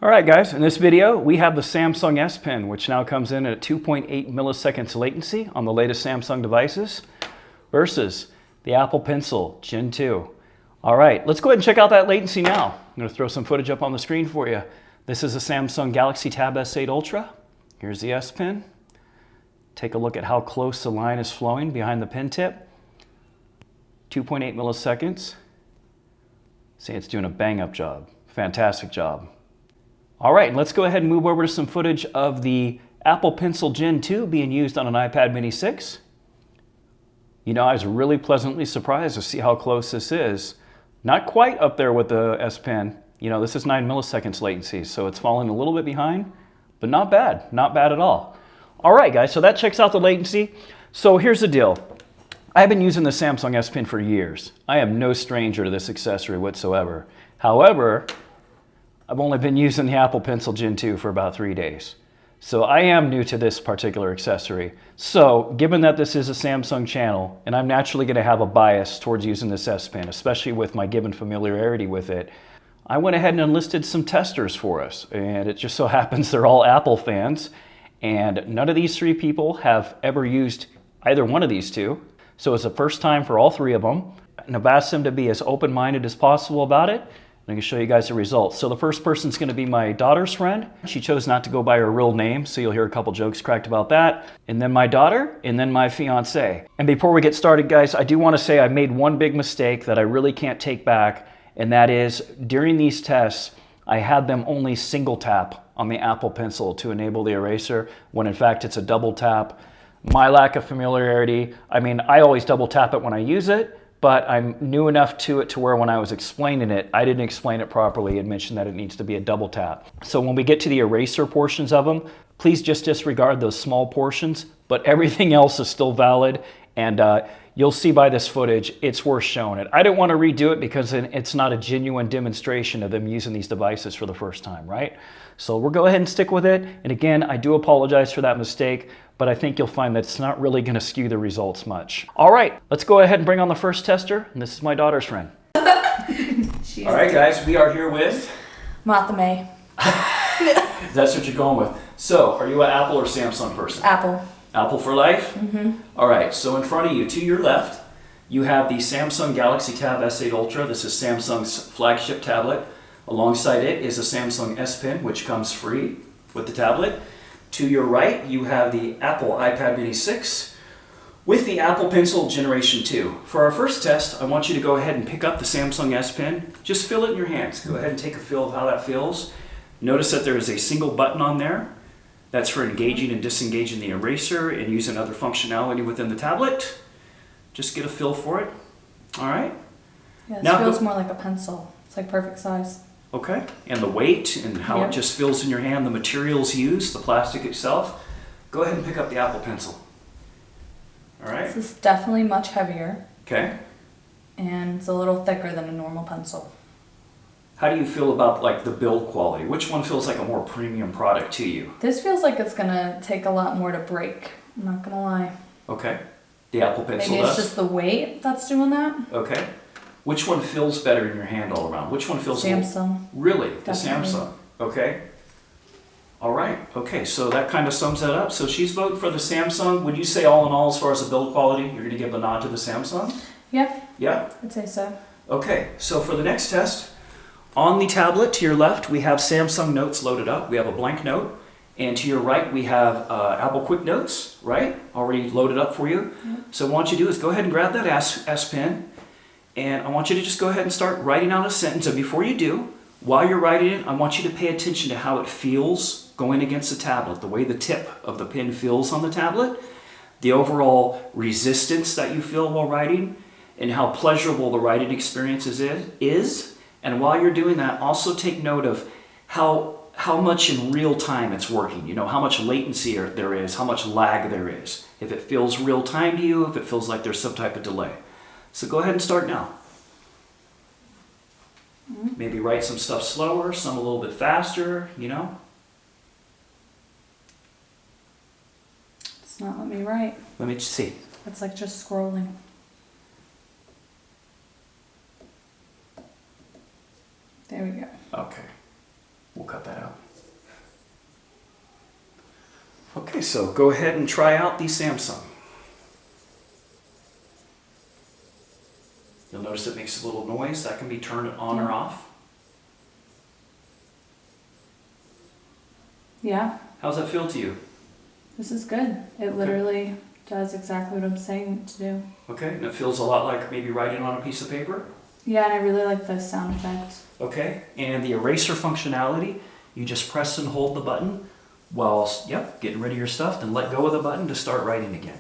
All right, guys, in this video, we have the Samsung SPen, which now comes in at 2.8 milliseconds latency on the latest Samsung devices versus the Apple Pencil Gen 2. All right, let's go ahead and check out that latency now. I'm going to throw some footage up on the screen for you. This is a Samsung Galaxy Tab S8 Ultra. Here's the SPen. Take a look at how close the line is flowing behind the pen tip. 2.8 milliseconds. See, it's doing a bang-up job. Fantastic job. All right, let's go ahead and move over to some footage of the Apple Pencil Gen 2 being used on an iPad Mini 6. You know, I was really pleasantly surprised to see how close this is. Not quite up there with the SPen. You know, this is 9 milliseconds latency, so it's falling a little bit behind, but not bad at all. All right, guys, so that checks out the latency. So here's the deal. I've been using the Samsung SPen for years. I am no stranger to this accessory whatsoever. However, I've only been using the Apple Pencil Gen 2 for about 3 days. So I am new to this particular accessory. So given that this is a Samsung channel, and I'm naturally going to have a bias towards using this SPen, especially with my given familiarity with it, I went ahead and enlisted some testers for us. And it just so happens they're all Apple fans. And none of these three people have ever used either one of these two. So it's the first time for all three of them. And I've asked them to be as open-minded as possible about it. I can show you guys the results. So the first person is going to be my daughter's friend. She chose not to go by her real name, so you'll hear a couple jokes cracked about that. And then my daughter, and then my fiance. And before we get started, guys, I do want to say I made one big mistake that I really can't take back, and that is during these tests, I had them only single tap on the Apple Pencil to enable the eraser, when in fact it's a double tap. My lack of familiarity, I mean, I always double tap it when I use it, but I'm new enough to it to where when I was explaining it, I didn't explain it properly and mention that it needs to be a double tap. So when we get to the eraser portions of them, please just disregard those small portions, but everything else is still valid, and you'll see by this footage, it's worth showing it. I didn't want to redo it because it's not a genuine demonstration of them using these devices for the first time, right? So we'll go ahead and stick with it. And again, I do apologize for that mistake, but I think you'll find that it's not really going to skew the results much. All right, let's go ahead and bring on the first tester. And this is my daughter's friend. All right, guys, we are here with Martha May. That's what you're going with. So, are you an Apple or Samsung person? Apple. Apple for life? Mm-hmm. All right, so in front of you, to your left, you have the Samsung Galaxy Tab S8 Ultra. This is Samsung's flagship tablet. Alongside it is a Samsung SPen, which comes free with the tablet. To your right, you have the Apple iPad Mini 6 with the Apple Pencil Generation 2. For our first test, I want you to go ahead and pick up the Samsung SPen. Just feel it in your hands. Go ahead and take a feel of how that feels. Notice that there is a single button on there. That's for engaging and disengaging the eraser and using other functionality within the tablet. Just get a feel for it. All right? Yeah, it feels more like a pencil. It's like perfect size. Okay, and the weight and how it just feels in your hand, the materials used, the plastic itself. Go ahead and pick up the Apple Pencil. All right? This is definitely much heavier. Okay. And it's a little thicker than a normal pencil. How do you feel about like the build quality? Which one feels like a more premium product to you? This feels like it's gonna take a lot more to break. I'm not gonna lie. Okay. The Apple Pencil Maybe it's does? just the weight that's doing that. Okay. Which one feels better in your hand all around? Which one feels Samsung. Really? The Definitely. Samsung. Okay. All right. Okay, so that kind of sums that up. So she's voting for the Samsung. Would you say all in all, as far as the build quality, you're going to give a nod to the Samsung? Yeah. Yeah? I'd say so. Okay, so for the next test, on the tablet to your left, we have Samsung Notes loaded up. We have a blank note. And to your right, we have Apple Quick Notes, right? Already loaded up for you. Yeah. So what I want you to do is go ahead and grab that S Pen. And I want you to just go ahead and start writing out a sentence. And before you do, while you're writing it, I want you to pay attention to how it feels going against the tablet, the way the tip of the pen feels on the tablet, the overall resistance that you feel while writing, and how pleasurable the writing experience is. And while you're doing that, also take note of how much in real time it's working. You know, how much latency there is, how much lag there is. If it feels real time to you, if it feels like there's some type of delay. So go ahead and start now. Maybe write some stuff slower, some a little bit faster, you know. It's not letting me write. Let me see. It's like just scrolling. There we go. Okay. We'll cut that out. Okay, so go ahead and try out the Samsung. You'll notice it makes a little noise. That can be turned on or off. Yeah. How's that feel to you? This is good. It literally does exactly what I'm saying it to do. Okay, and it feels a lot like maybe writing on a piece of paper? Yeah, and I really like the sound effect. Okay, and the eraser functionality, you just press and hold the button while, getting rid of your stuff, then let go of the button to start writing again.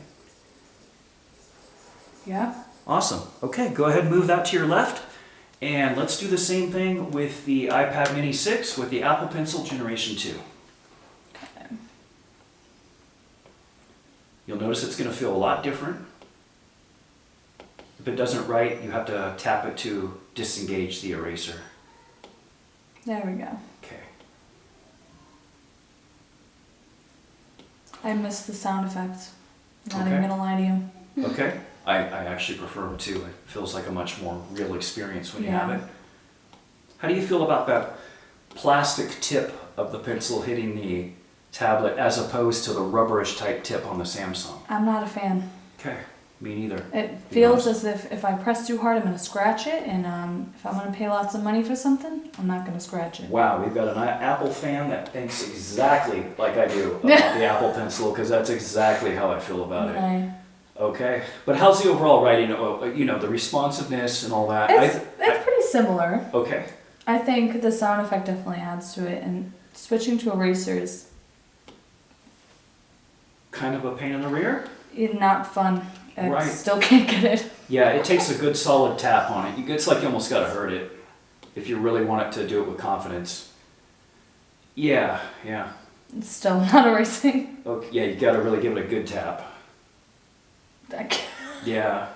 Yeah. Awesome. Okay, go ahead and move that to your left. And let's do the same thing with the iPad Mini 6 with the Apple Pencil Generation 2. Okay. You'll notice it's going to feel a lot different. If it doesn't write, you have to tap it to disengage the eraser. There we go. Okay. I miss the sound effect. Not Okay. even gonna lie to you. Okay. I actually prefer them too. It feels like a much more real experience when you Yeah. have it. How do you feel about that plastic tip of the pencil hitting the tablet as opposed to the rubberish type tip on the Samsung? I'm not a fan. Okay, me neither. It feels as if I press too hard, I'm gonna scratch it, and if I'm gonna pay lots of money for something, I'm not gonna scratch it. Wow, we've got an Apple fan that thinks exactly like I do about the Apple Pencil, because that's exactly how I feel about it. Right. Okay, but how's the overall writing? The responsiveness and all that. It's pretty similar. Okay. I think the sound effect definitely adds to it, and switching to erasers, Kind of a pain in the rear. not fun. I Right. still can't get it. Yeah, it takes a good solid tap on it. It's like you almost got to hurt it if you really want it to do it with confidence. Yeah. It's still not erasing. Okay, yeah, you got to really give it a good tap. I can't. Yeah.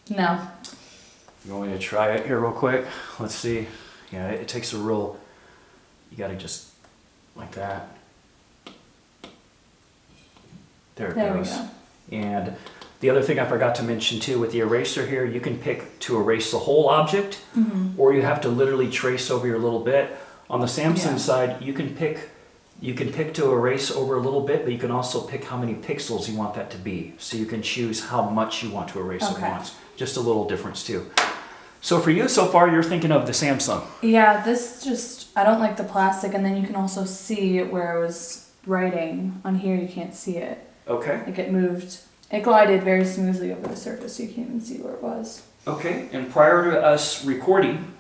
No. You want me to try it here real quick? Let's see. Yeah, it takes a real, you got to just like that. There it There we goes. go. And the other thing I forgot to mention too, with the eraser here, you can pick to erase the whole object, or you have to literally trace over your little bit. On the Samsung Yeah. side, you can pick to erase over a little bit, but you can also pick how many pixels you want that to be. So you can choose how much you want to erase at Okay. once. Just a little difference too. So for you, so far, you're thinking of the Samsung. Yeah, I don't like the plastic, and then you can also see where it was writing. On here, you can't see it. Okay. Like it moved. It glided very smoothly over the surface, so you can't even see where it was. Okay, and prior to us recording,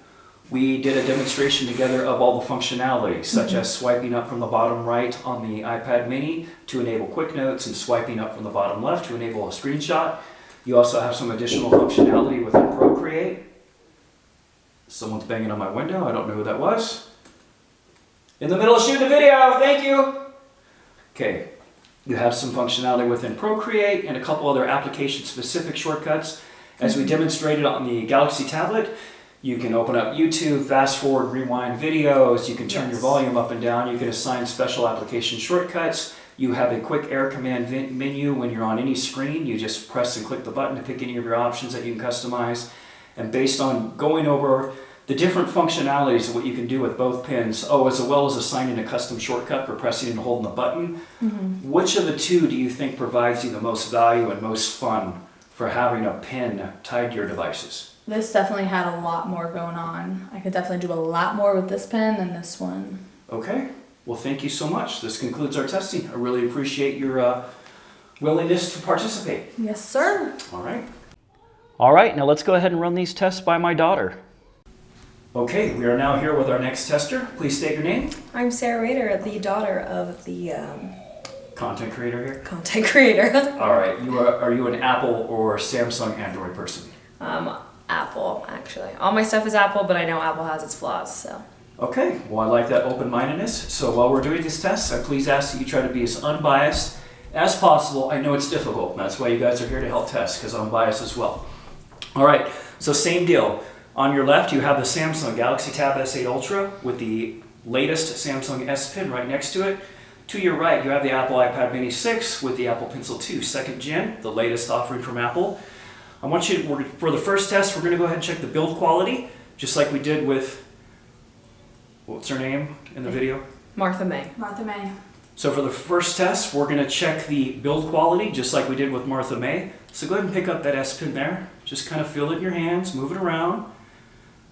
we did a demonstration together of all the functionality, such as swiping up from the bottom right on the iPad mini to enable quick notes and swiping up from the bottom left to enable a screenshot. You also have some additional functionality within Procreate. Someone's banging on my window. I don't know who that was. In the middle of shooting a video. Thank you. Okay. You have some functionality within Procreate and a couple other application-specific shortcuts. As we demonstrated on the Galaxy tablet, you can open up YouTube, fast forward, rewind videos, you can turn your volume up and down, you can assign special application shortcuts, you have a quick air command menu when you're on any screen, you just press and click the button to pick any of your options that you can customize. And based on going over the different functionalities of what you can do with both pens, as well as assigning a custom shortcut for pressing and holding the button, which of the two do you think provides you the most value and most fun for having a pen tied to your devices? This definitely had a lot more going on. I could definitely do a lot more with this pen than this one. Okay. Well, thank you so much. This concludes our testing. I really appreciate your willingness to participate. Yes, sir. All right. All right, now let's go ahead and run these tests by my daughter. Okay, we are now here with our next tester. Please state your name. I'm Sarah Rader, the daughter of the Content creator here. content creator. All right, are you an Apple or Samsung Android person? Apple, actually. All my stuff is Apple, but I know Apple has its flaws, so. Okay, well, I like that open-mindedness. So while we're doing this test, I please ask that you try to be as unbiased as possible. I know it's difficult. That's why you guys are here to help test, because I'm biased as well. All right, so same deal. On your left, you have the Samsung Galaxy Tab S8 Ultra with the latest Samsung S Pen right next to it. To your right, you have the Apple iPad Mini 6 with the Apple Pencil 2 2nd Gen, the latest offering from Apple. I want you to, for the first test, we're going to go ahead and check the build quality, just like we did with, what's her name in the video? Martha May. Martha May. So for the first test, we're going to check the build quality, just like we did with Martha May. So go ahead and pick up that SPen there. Just kind of feel it in your hands, move it around.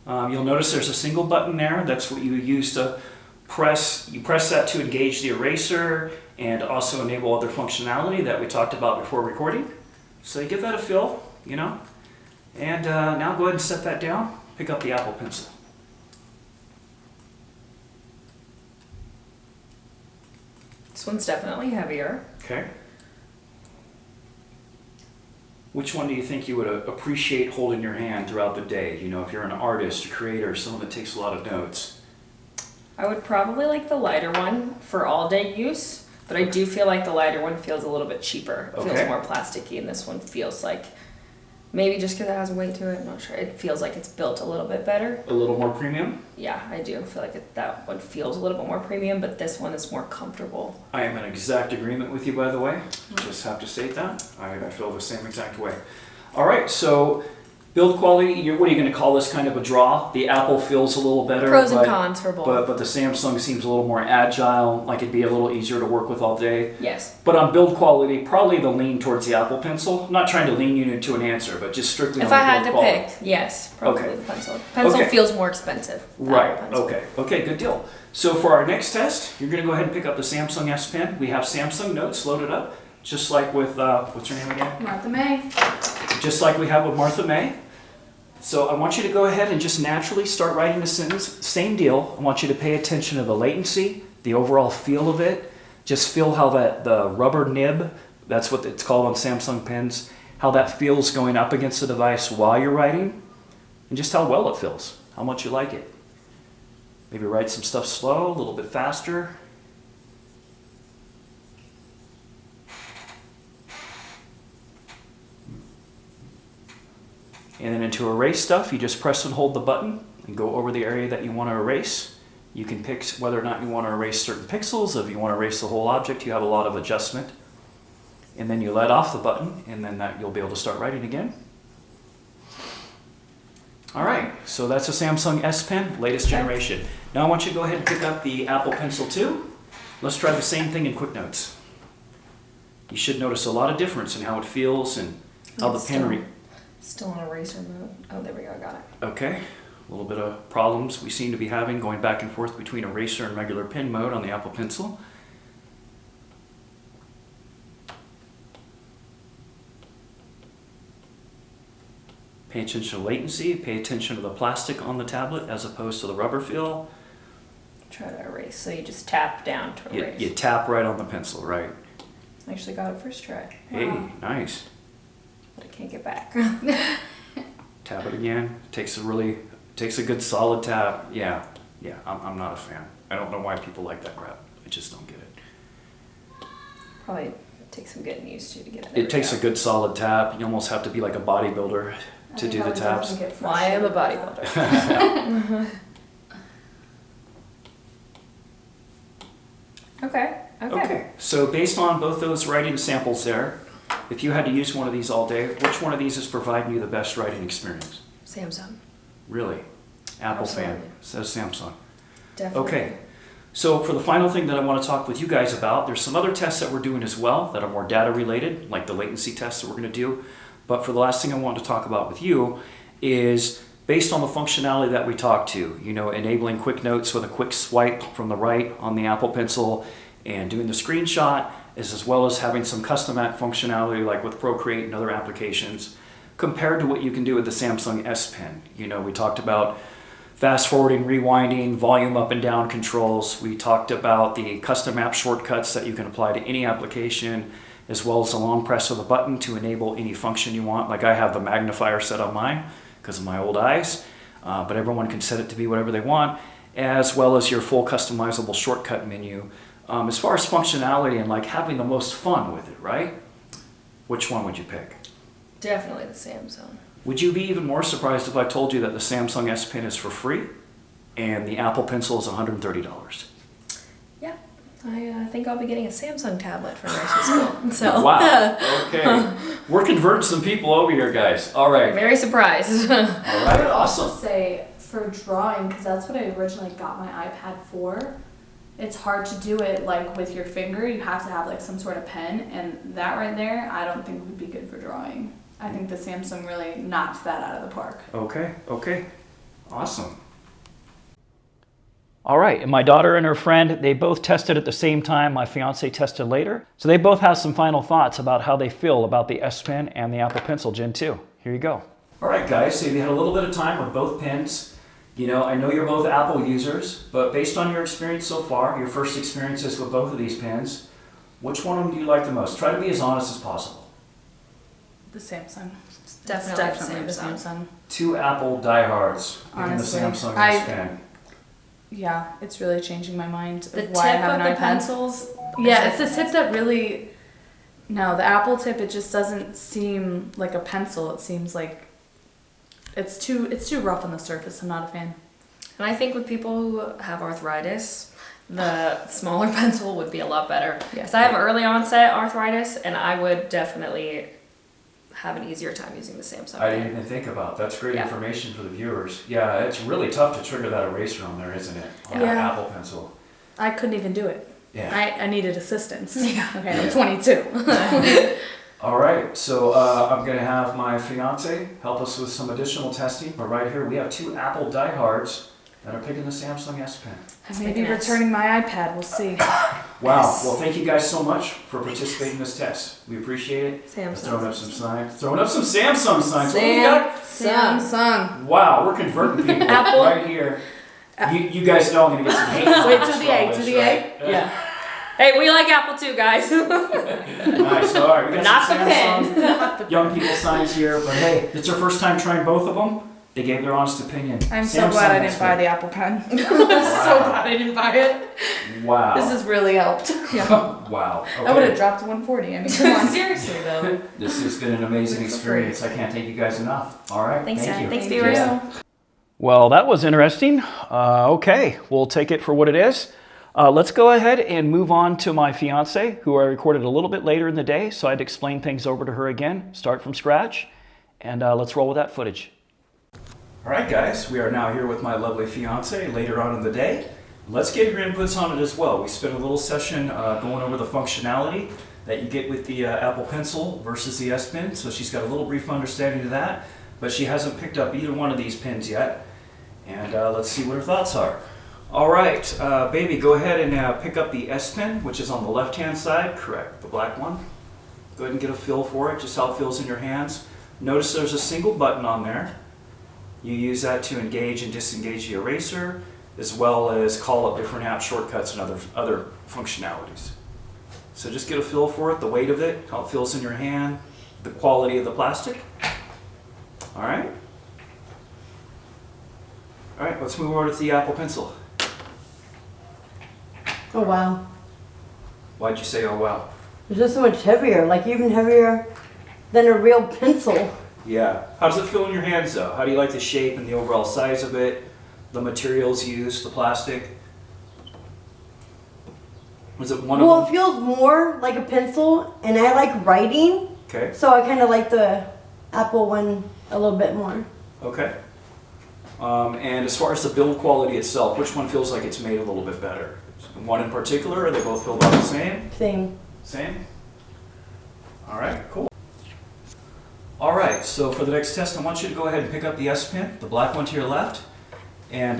You'll notice there's a single button there. That's what you use to press. You press that to engage the eraser and also enable other functionality that we talked about before recording. So you give that a feel, you know. And now go ahead and set that down. Pick up the Apple Pencil. This one's definitely heavier. Okay. Which one do you think you would appreciate holding your hand throughout the day? You know, if you're an artist, a creator, someone that takes a lot of notes. I would probably like the lighter one for all day use, but I do feel like the lighter one feels a little bit cheaper. It feels more plasticky, and this one feels like, maybe just because it has weight to it, I'm not sure. It feels like it's built a little bit better. A little more premium? Yeah, I do feel like that one feels a little bit more premium, but this one is more comfortable. I am in exact agreement with you, by the way. Just have to state that. I feel the same exact way. All right, so build quality, what are you going to call this, kind of a draw? The Apple feels a little better. Pros and cons for both. But the Samsung seems a little more agile, like it'd be a little easier to work with all day. Yes. But on build quality, probably the lean towards the Apple Pencil. I'm not trying to lean you into an answer, but just strictly on If the I build had to quality. pick, yes, probably Okay. the pencil. Pencil Okay. feels more expensive. than Right, pencil. okay, good deal. So for our next test, you're going to go ahead and pick up the Samsung SPen. We have Samsung Notes loaded up, just like with, what's her name again? Martha May. Just like we have with Martha May. So I want you to go ahead and just naturally start writing the sentence. Same deal. I want you to pay attention to the latency, the overall feel of it. Just feel how the rubber nib, that's what it's called on Samsung pens, how that feels going up against the device while you're writing, and just how well it feels, how much you like it. Maybe write some stuff slow, a little bit faster. And then into erase stuff, you just press and hold the button and go over the area that you want to erase. You can pick whether or not you want to erase certain pixels. If you want to erase the whole object, you have a lot of adjustment. And then you let off the button, and then you'll be able to start writing again. All right, so that's a Samsung SPen, latest generation. Now I want you to go ahead and pick up the Apple Pencil 2. Let's try the same thing in Quick Notes. You should notice a lot of difference in how it feels and how the pen reads. Still in eraser mode. Oh, there we go, I got it. Okay, a little bit of problems we seem to be having going back and forth between eraser and regular pen mode on the Apple Pencil. Pay attention to latency, pay attention to the plastic on the tablet as opposed to the rubber feel. Try to erase. So you just tap down to erase. You tap right on the pencil, right? I actually got it first try. Hey, Wow. nice. But I can't get back. Tap it again. Takes a good solid tap. Yeah, I'm not a fan. I don't know why people like that crap. I just don't get it. Probably takes some getting used to get it. It takes a good solid tap. You almost have to be like a bodybuilder to do the taps. Well, I am a bodybuilder. Okay. Okay, so based on both those writing samples there, if you had to use one of these all day, which one of these is providing you the best writing experience? Samsung. Really? Apple fan, Absolutely. says Samsung. Definitely. Okay, so for the final thing that I want to talk with you guys about, there's some other tests that we're doing as well that are more data related, like the latency tests that we're going to do. But for the last thing I want to talk about with you is based on the functionality that we talked to, you know, enabling quick notes with a quick swipe from the right on the Apple Pencil and doing the screenshot, as well as having some custom app functionality like with Procreate and other applications, compared to what you can do with the Samsung SPen. You know, we talked about fast forwarding, rewinding, volume up and down controls. We talked about the custom app shortcuts that you can apply to any application, as well as a long press of the button to enable any function you want. Like I have the magnifier set on mine because of my old eyes, but everyone can set it to be whatever they want, as well as your full customizable shortcut menu. As far as functionality and like having the most fun with it, right? Which one would you pick? Definitely the Samsung. Would you be even more surprised if I told you that the Samsung SPen is for free and the Apple Pencil is $130? Yeah. I think I'll be getting a Samsung tablet for nursing school. So. Wow. Okay. We're converting some people over here, guys. All right. Very surprised. All I right. would also Awesome. say for drawing, because that's what I originally got my iPad for. it's hard to do it like with your finger. You have to have like some sort of pen, and that right there, I don't think would be good for drawing. I think the Samsung really knocked that out of the park. Okay. Awesome. All right, and my daughter and her friend, they both tested at the same time. My fiance tested later. So they both have some final thoughts about how they feel about the SPen and the Apple Pencil Gen 2. Here you go. All right, guys, so you had a little bit of time with both pens. You know, I know you're both Apple users, but based on your experience so far, your first experiences with both of these pens, which one of them do you like the most? Try to be as honest as possible. The Samsung. Definitely the Samsung. Two Apple diehards picking the Honestly, Samsung S Pen. Yeah, it's really changing my mind The of why I tip have of an the iPad. pencils. Yeah, it's the tip that really. No, the Apple tip, it just doesn't seem like a pencil. It seems like it's too rough on the surface. I'm not a fan. And I think with people who have arthritis, the smaller pencil would be a lot better. Yeah. Because I have early onset arthritis, and I would definitely have an easier time using the Samsung. I didn't even think about that's great Yeah. information for the viewers. Yeah, it's really tough to trigger that eraser on there, isn't it? On that Yeah. Apple Pencil. I couldn't even do it. Yeah. I needed assistance. Yeah. Okay, I'm 22. All right, so I'm going to have my fiance help us with some additional testing. But right here, we have two Apple diehards that are picking the Samsung S Pen. Maybe Making it. returning my iPad. We'll see. Wow. Yes. Well, thank you guys so much for participating in this test. We appreciate it. Samsung. Throwing up some signs. Throwing up some Samsung signs. What do we got? Samsung. Wow, we're converting people Apple. right here. You guys know I'm going to get some hate. Wait, comments to the for all A, this, to the right? A? Yeah. Hey, we like Apple too, guys. Nice. All right, we got Not some the pen. Samsung young people signs here, but hey, it's our first time trying both of them. They gave their honest opinion. I'm so Samsung glad I didn't S buy Pen. the Apple Pen. I'm so glad I didn't buy it. Wow. This has really helped. Yeah. Wow. I would have Okay. dropped to 140. I mean, come on. Seriously though. This has been an amazing experience. I can't thank you guys enough. All right. Thanks, thank Dad. you. Thanks, Thank viewers. you. Well, that was interesting. Okay, we'll take it for what it is. Let's go ahead and move on to my fiance, who I recorded a little bit later in the day, so I'd explain things over to her again, start from scratch, and let's roll with that footage. All right, guys, we are now here with my lovely fiance later on in the day. Let's get your inputs on it as well. We spent a little session going over the functionality that you get with the Apple Pencil versus the S Pen, so she's got a little brief understanding of that, but she hasn't picked up either one of these pens yet, and let's see what her thoughts are. All right, baby, go ahead and pick up the S Pen, which is on the left-hand side. Correct, the black one. Go ahead and get a feel for it, just how it feels in your hands. Notice there's a single button on there. You use that to engage and disengage the eraser, as well as call up different app shortcuts and other functionalities. So just get a feel for it, the weight of it, how it feels in your hand, the quality of the plastic. All right. All right, let's move over to the Apple Pencil. Oh wow. Why'd you say, oh wow? It's just so much heavier, like even heavier than a real pencil. Yeah. How does it feel in your hands though? How do you like the shape and the overall size of it? The materials used, the plastic? Was it one Well, of it them? feels more like a pencil, and I like writing, Okay. so I kind of like the Apple one a little bit more. Okay. And as far as the build quality itself, which one feels like it's made a little bit better? One in particular, or they both feel about the same? Same. Same? All right, cool. All right, so for the next test, I want you to go ahead and pick up the S Pen, the black one to your left. And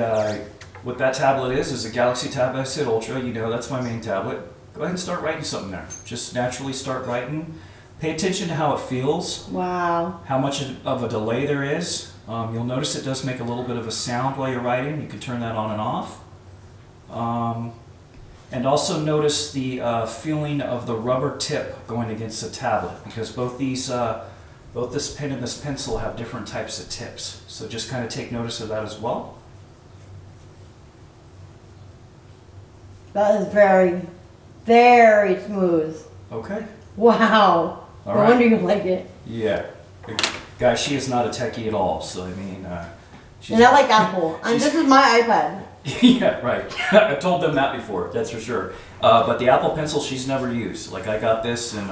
what that tablet is a Galaxy Tab S8 Ultra. You know that's my main tablet. Go ahead and start writing something there. Just naturally start writing. Pay attention to how it feels, Wow. how much of a delay there is. You'll notice it does make a little bit of a sound while you're writing. You can turn that on and off. And also notice the feeling of the rubber tip going against the tablet, because both these, both this pen and this pencil have different types of tips. So just kind of take notice of that as well. That is very, very smooth. Okay. Wow. All No right. wonder you like it. Yeah. Guys, she is not a techie at all, so I mean, she's And I like Apple. And she's- this is my iPad. yeah, right. I've told them that before, that's for sure. But the Apple Pencil, she's never used. Like, I got this and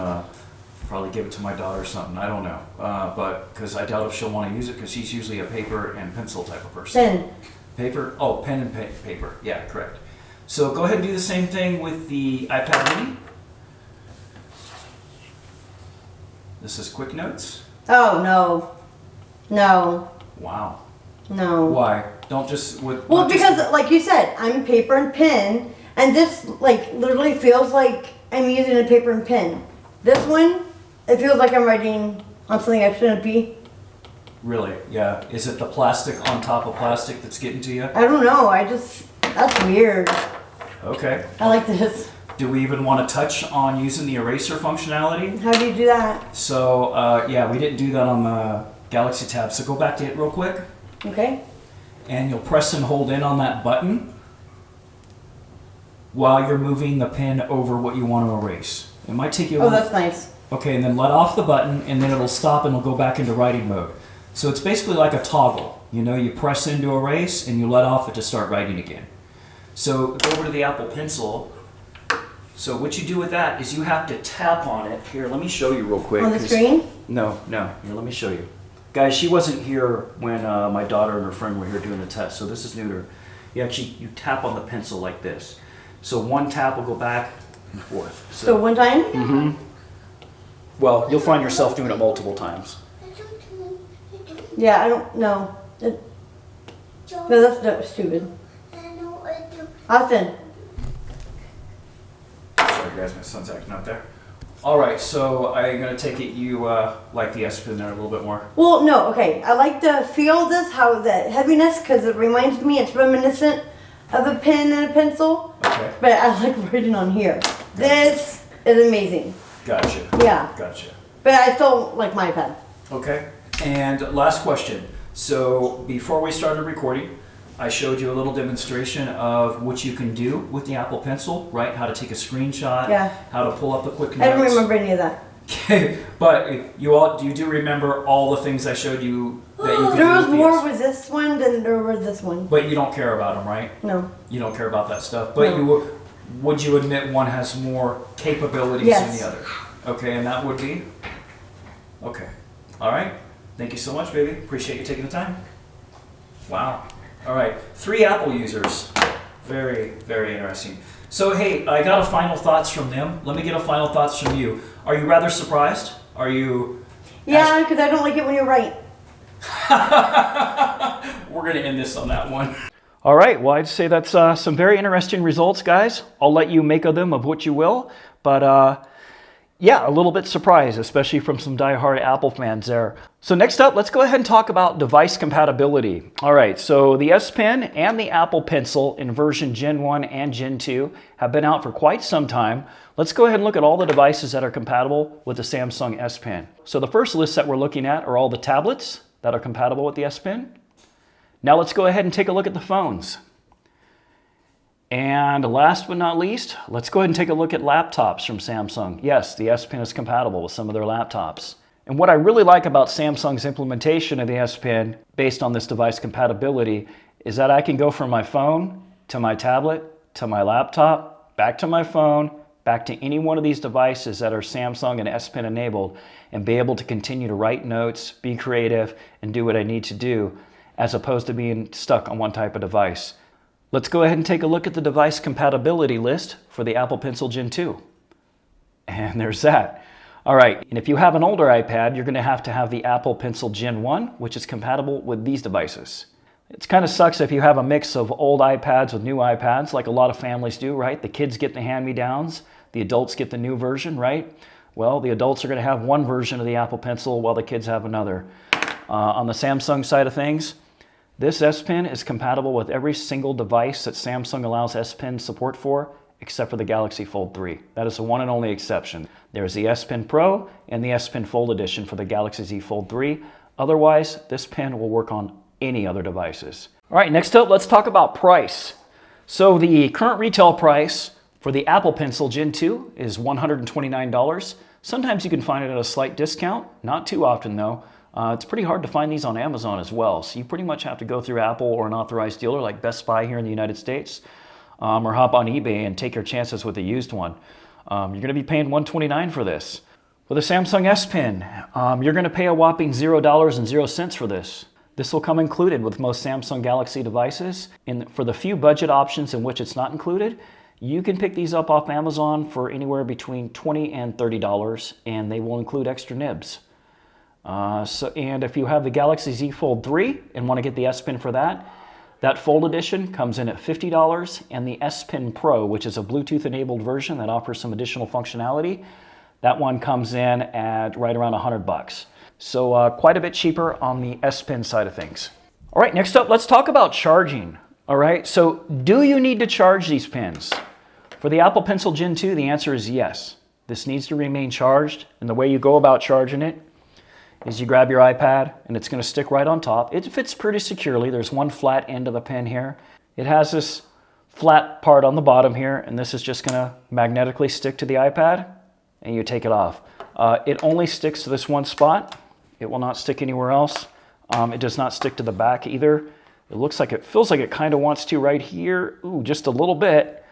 probably give it to my daughter or something. I don't know. But because I doubt if she'll want to use it, because she's usually a paper and pencil type of person. Pen. Paper? Oh, pen and paper. Yeah, correct. So go ahead and do the same thing with the iPad mini. This is quick notes. Oh, no. No. Wow. No. Why? Don't just... Well, because, like you said, I'm paper and pen, and this, like, literally feels like I'm using a paper and pen. This one, it feels like I'm writing on something I shouldn't be. Really? Yeah. Is it the plastic on top of plastic that's getting to you? I don't know. That's weird. Okay. I like this. Do we even want to touch on using the eraser functionality? How do you do that? So, yeah, we didn't do that on the Galaxy tab. So go back to it real quick. Okay. And you'll press and hold in on that button while you're moving the pen over what you want to erase. It might take you a Oh, little... that's nice. Okay, and then let off the button, and then it'll stop and it'll go back into writing mode. So it's basically like a toggle. You know, you press into erase and you let off it to start writing again. So go over to the Apple Pencil. So what you do with that is you have to tap on it. Here, let me show you real quick. On the screen? No. Here, let me show you. Guys, she wasn't here when my daughter and her friend were here doing the test, so this is new to her. You tap on the pencil like this. So one tap will go back and forth. So one time? Mm-hmm. Well, you'll find yourself doing it multiple times. Yeah, I don't know. No, that's stupid. Austin. Sorry guys, my son's acting up there. Alright, so I'm going to take it you like the SPen there a little bit more. Well, no, okay. I like to feel this, how the heaviness, because it reminds me, it's reminiscent of a pen and a pencil. Okay. But I like writing on here. This is amazing. Gotcha. Yeah. Gotcha. But I still like my pen. Okay. And last question. So before we started recording, I showed you a little demonstration of what you can do with the Apple Pencil, right? How to take a screenshot, Yeah. how to pull up the quick notes. I don't remember any of that. Okay, but you do remember all the things I showed you that you could There do was with more these. with this one than there was this one. But you don't care about them, right? No. You don't care about that stuff. But No. would you admit one has more capabilities Yes. than the other? Okay, and that would be? Okay. All right. Thank you so much, baby. Appreciate you taking the time. Wow. All right. 3 Apple users. Very, very interesting. So, hey, I got a final thoughts from them. Let me get a final thoughts from you. Are you rather surprised? Are you... Yeah, because I don't like it when you're right. We're going to end this on that one. All right. Well, I'd say that's some very interesting results, guys. I'll let you make of them of what you will. But, yeah, a little bit surprised, especially from some diehard Apple fans there. So next up, let's go ahead and talk about device compatibility. All right, so the SPen and the Apple Pencil in version Gen 1 and Gen 2 have been out for quite some time. Let's go ahead and look at all the devices that are compatible with the Samsung SPen. So the first list that we're looking at are all the tablets that are compatible with the SPen. Now let's go ahead and take a look at the phones. And last but not least, let's go ahead and take a look at laptops from Samsung. Yes, the SPen is compatible with some of their laptops. And what I really like about Samsung's implementation of the SPen based on this device compatibility is that I can go from my phone to my tablet to my laptop, back to my phone, back to any one of these devices that are Samsung and SPen enabled and be able to continue to write notes, be creative, and do what I need to do as opposed to being stuck on one type of device. Let's go ahead and take a look at the device compatibility list for the Apple Pencil Gen 2. And there's that. All right, and if you have an older iPad, you're going to have the Apple Pencil Gen 1, which is compatible with these devices. It kind of sucks if you have a mix of old iPads with new iPads, like a lot of families do, right? The kids get the hand-me-downs, the adults get the new version, right? Well, the adults are going to have one version of the Apple Pencil while the kids have another. On the Samsung side of things, this SPen is compatible with every single device that Samsung allows SPen support for, except for the Galaxy Fold 3. That is the one and only exception. There's the SPen Pro and the SPen Fold Edition for the Galaxy Z Fold 3. Otherwise, this pen will work on any other devices. All right, next up, let's talk about price. So the current retail price for the Apple Pencil Gen 2 is $129. Sometimes you can find it at a slight discount, not too often though. It's pretty hard to find these on Amazon as well, so you pretty much have to go through Apple or an authorized dealer like Best Buy here in the United States, or hop on eBay and take your chances with a used one. You're going to be paying $129 for this. For the Samsung SPen, you're going to pay a whopping $0.00 for this. This will come included with most Samsung Galaxy devices. And for the few budget options in which it's not included, you can pick these up off Amazon for anywhere between $20 and $30, and they will include extra nibs. And if you have the Galaxy Z Fold 3 and want to get the S Pen for that, that Fold edition comes in at $50, and the S Pen Pro, which is a Bluetooth-enabled version that offers some additional functionality, that one comes in at right around $100. So quite a bit cheaper on the S Pen side of things. All right, next up, let's talk about charging. All right, so do you need to charge these pens? For the Apple Pencil Gen 2, the answer is yes. This needs to remain charged, and the way you go about charging it is you grab your iPad, and it's going to stick right on top. It fits pretty securely. There's one flat end of the pen here. It has this flat part on the bottom here, and this is just going to magnetically stick to the iPad, and you take it off. It only sticks to this one spot. It will not stick anywhere else. It does not stick to the back either. It looks like it feels like it kind of wants to right here. Ooh, just a little bit,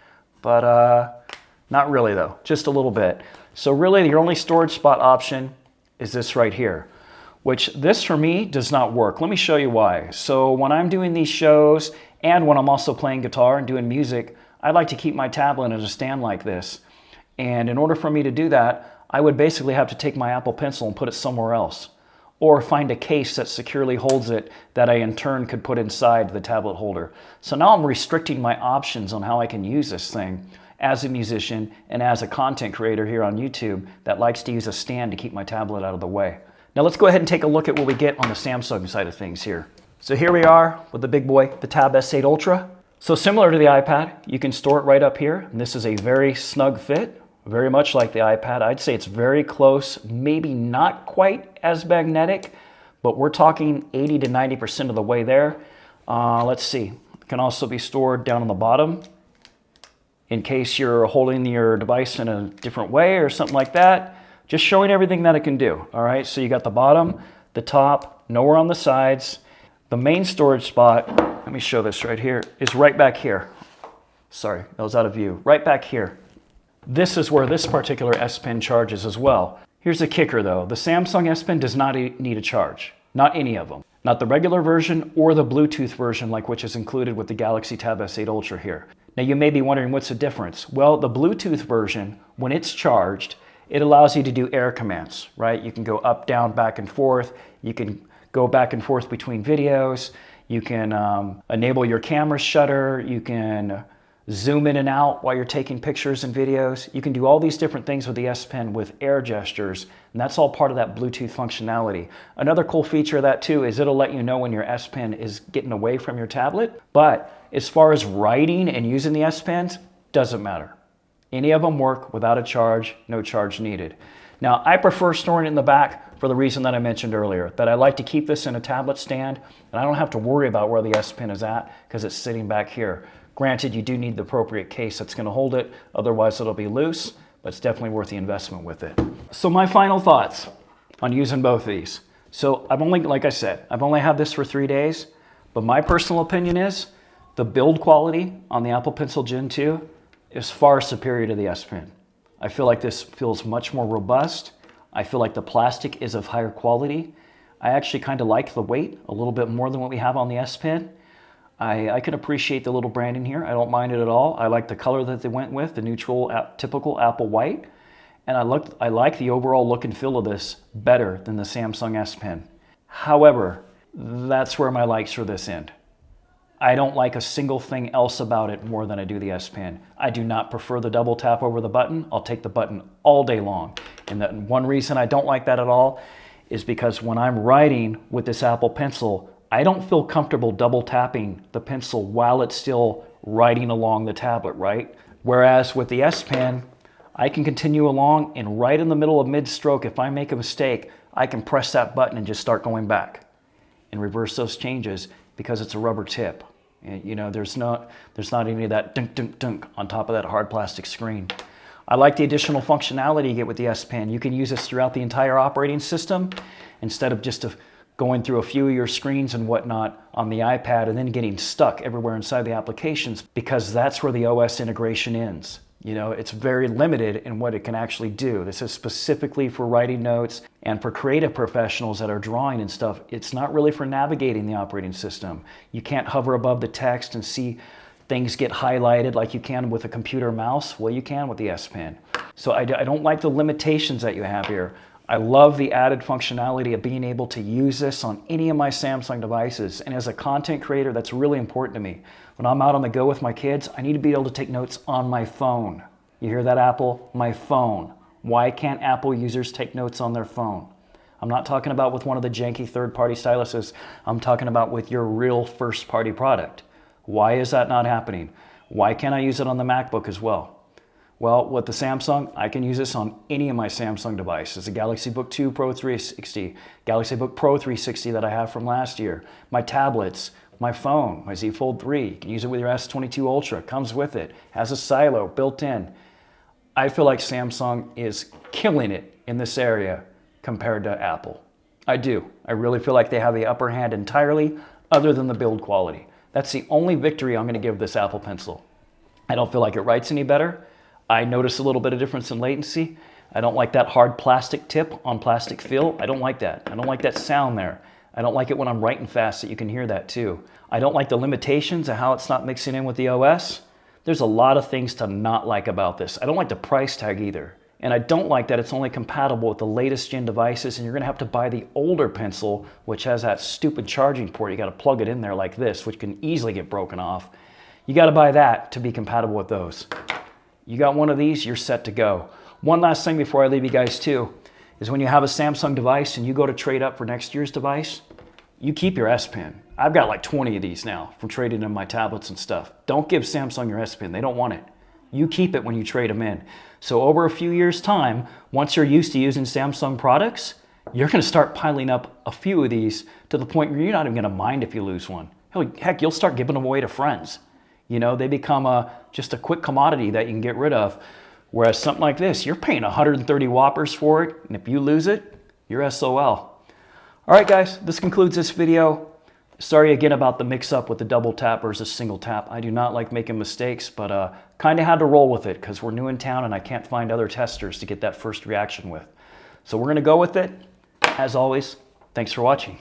but not really though, just a little bit. So really your only storage spot option is this right here, which this for me does not work. Let me show you why. So when I'm doing these shows and when I'm also playing guitar and doing music, I like to keep my tablet in a stand like this. And in order for me to do that, I would basically have to take my Apple Pencil and put it somewhere else, or find a case that securely holds it that I in turn could put inside the tablet holder. So now I'm restricting my options on how I can use this thing as a musician and as a content creator here on YouTube that likes to use a stand to keep my tablet out of the way. Now let's go ahead and take a look at what we get on the Samsung side of things here. So here we are with the big boy, the Tab S8 Ultra. So similar to the iPad, you can store it right up here. And this is a very snug fit, very much like the iPad. I'd say it's very close, maybe not quite as magnetic, but we're talking 80 to 90% of the way there. Let's see, it can also be stored down on the bottom in case you're holding your device in a different way or something like that. Just showing everything that it can do. All right, so you got the bottom, the top, nowhere on the sides. The main storage spot, let me show this right here, is right back here. Sorry, that was out of view. Right back here. This is where this particular S Pen charges as well. Here's the kicker though. The Samsung S Pen does not need a charge. Not any of them. Not the regular version or the Bluetooth version, like which is included with the Galaxy Tab S8 Ultra here. Now you may be wondering what's the difference? Well, the Bluetooth version, when it's charged, it allows you to do air commands, right? You can go up, down, back and forth. You can go back and forth between videos. You can enable your camera shutter. You can zoom in and out while you're taking pictures and videos. You can do all these different things with the S Pen with air gestures, and that's all part of that Bluetooth functionality. Another cool feature of that too is it'll let you know when your S Pen is getting away from your tablet. But as far as writing and using the S Pens, doesn't matter. Any of them work without a charge, no charge needed. Now, I prefer storing it in the back for the reason that I mentioned earlier, that I like to keep this in a tablet stand, and I don't have to worry about where the S Pen is at because it's sitting back here. Granted, you do need the appropriate case that's going to hold it, otherwise it'll be loose, but it's definitely worth the investment with it. So my final thoughts on using both of these. So I've only, like I said, I've only had this for 3 days, but my personal opinion is the build quality on the Apple Pencil Gen 2 is far superior to the S Pen. I feel like this feels much more robust. I feel like the plastic is of higher quality. I actually kind of like the weight a little bit more than what we have on the S Pen. I can appreciate the little branding here. I don't mind it at all. I like the color that they went with, the neutral, typical Apple white. And I like the overall look and feel of this better than the Samsung S Pen. However, that's where my likes for this end. I don't like a single thing else about it more than I do the S Pen. I do not prefer the double tap over the button. I'll take the button all day long. And that one reason I don't like that at all is because when I'm writing with this Apple Pencil, I don't feel comfortable double tapping the pencil while it's still writing along the tablet, right? Whereas with the S Pen, I can continue along, and right in the middle of mid-stroke, if I make a mistake, I can press that button and just start going back and reverse those changes because it's a rubber tip. And, you know, there's not any of that dunk, dunk, dunk on top of that hard plastic screen. I like the additional functionality you get with the S Pen. You can use this throughout the entire operating system instead of just going through a few of your screens and whatnot on the iPad and then getting stuck everywhere inside the applications, because that's where the OS integration ends. You know, it's very limited in what it can actually do. This is specifically for writing notes and for creative professionals that are drawing and stuff. It's not really for navigating the operating system. You can't hover above the text and see things get highlighted like you can with a computer mouse. Well, you can with the SPen. So I don't like the limitations that you have here. I love the added functionality of being able to use this on any of my Samsung devices. And as a content creator, that's really important to me. When I'm out on the go with my kids, I need to be able to take notes on my phone. You hear that, Apple? My phone. Why can't Apple users take notes on their phone? I'm not talking about with one of the janky third-party styluses. I'm talking about with your real first-party product. Why is that not happening? Why can't I use it on the MacBook as well? Well, with the Samsung, I can use this on any of my Samsung devices. The Galaxy Book 2 Pro 360, Galaxy Book Pro 360 that I have from last year, my tablets, my phone, my Z Fold 3. You can use it with your S22 Ultra, comes with it, has a silo built in. I feel like Samsung is killing it in this area compared to Apple. I do. I really feel like they have the upper hand entirely, other than the build quality. That's the only victory I'm going to give this Apple Pencil. I don't feel like it writes any better. I notice a little bit of difference in latency. I don't like that hard plastic tip on plastic feel. I don't like that. I don't like that sound there. I don't like it when I'm writing fast that you can hear that too. I don't like the limitations of how it's not mixing in with the OS. There's a lot of things to not like about this. I don't like the price tag either. And I don't like that it's only compatible with the latest gen devices, and you're going to have to buy the older Pencil, which has that stupid charging port. You got to plug it in there like this, which can easily get broken off. You got to buy that to be compatible with those. You got one of these, you're set to go. One last thing before I leave you guys too, is when you have a Samsung device and you go to trade up for next year's device, you keep your SPen. I've got like 20 of these now from trading in my tablets and stuff. Don't give Samsung your SPen, they don't want it. You keep it when you trade them in. So over a few years' time, once you're used to using Samsung products, you're gonna start piling up a few of these to the point where you're not even gonna mind if you lose one. Heck, you'll start giving them away to friends. You know, they become just a quick commodity that you can get rid of. Whereas something like this, you're paying 130 whoppers for it, and if you lose it, you're SOL. All right, guys, this concludes this video. Sorry again about the mix-up with the double tap versus single tap. I do not like making mistakes, but kind of had to roll with it because we're new in town and I can't find other testers to get that first reaction with. So we're going to go with it. As always, thanks for watching.